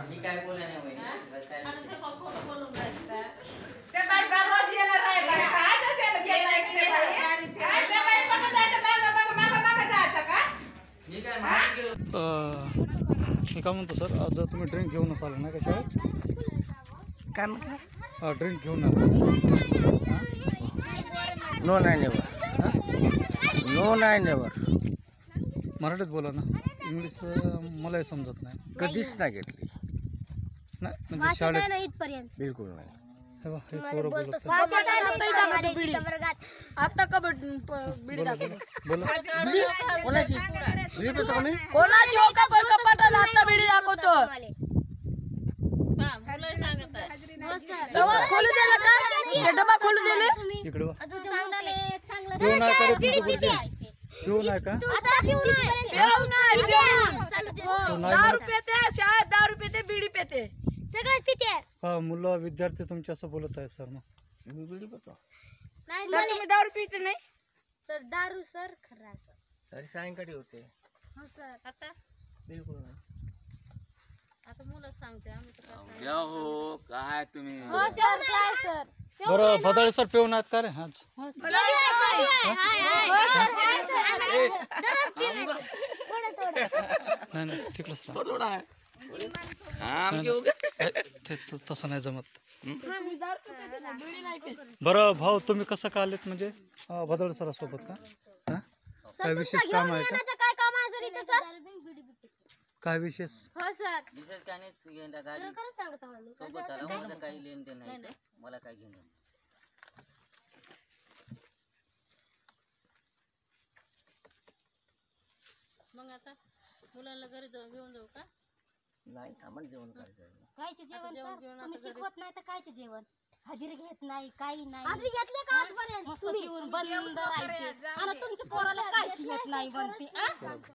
मी काय बोलले नाही वहिनी. मी काय माहिती गेलो. मी काय म्हणतो सर, आज तुम्ही ड्रिंक घेऊनच आले ना कशावर? काय म्हटलं? ड्रिंक घेऊन आले. नो नाही नेवर. नो नाही नेवर. मराठीत बोला ना, इंग्लिश मलाही समजत नाही. कधीच नाही घेतली. नाही म्हणजे शाळेत बिलकुल नाही. हे बघ, हे पोरं बोलत आता का बिडी दाखवतो बोला. कोणाची बिडी पितो का मी? कोणाची हो का पण कपाटाला आता बिडी दाखवतो. डबा खोलू दिला का? ते डबा खोलू दिले. इकडे वा. पिऊ नाही का रे तुमचं गुरुजी? पिऊ नाही का? दारू पेते शाळेत, दारू पेते, बिडी पेते, सगळं पिते. हा, मुलं विद्यार्थी तुमचे असं बोलत आहे सर. मग मी बिडी पितो. सर तुम्ही दारू पिते नाही? सर दारू सर खरं असं. तरी सायंकाळी होते. हो सर. आता बिलकुल नाही. आता मुलं सांगते आम्ही तर काय हो काय तुम्ही हो सर काय सर. बरं भदाळे सर पिऊ नाहीत का रे? आज नाही नाही तिकडंच राहा. ते तसं नाही जमत. बरं भाऊ, तुम्ही कसं का आलेत? म्हणजे भदाळे सरासोबत का? हा, काय विशेष काम आहे का? काय काम आहे सर इथं सर? काय विशेष? हो सर. विशेष काय नाही. गेंडा गाडी खरं सांगत आहोत मी. सोबत आला. मला काही लेन देन नाही. मला काय घेणं नाही. मग आता मुलांना घरी घेऊन जाऊ का? नाही आम्हाला जेवण करायचं. कायचे जेवण जेवण सर? घेऊन तुम्ही आता शिकवत नाही तर कायचे जेवण? हजेरी घेत नाही, काही नाही. हजेरी घेतले का आजपर्यंत? मस्त पिऊन बंद राहायचे आणि तुमच्या पोराला काहीच येत नाही बनते.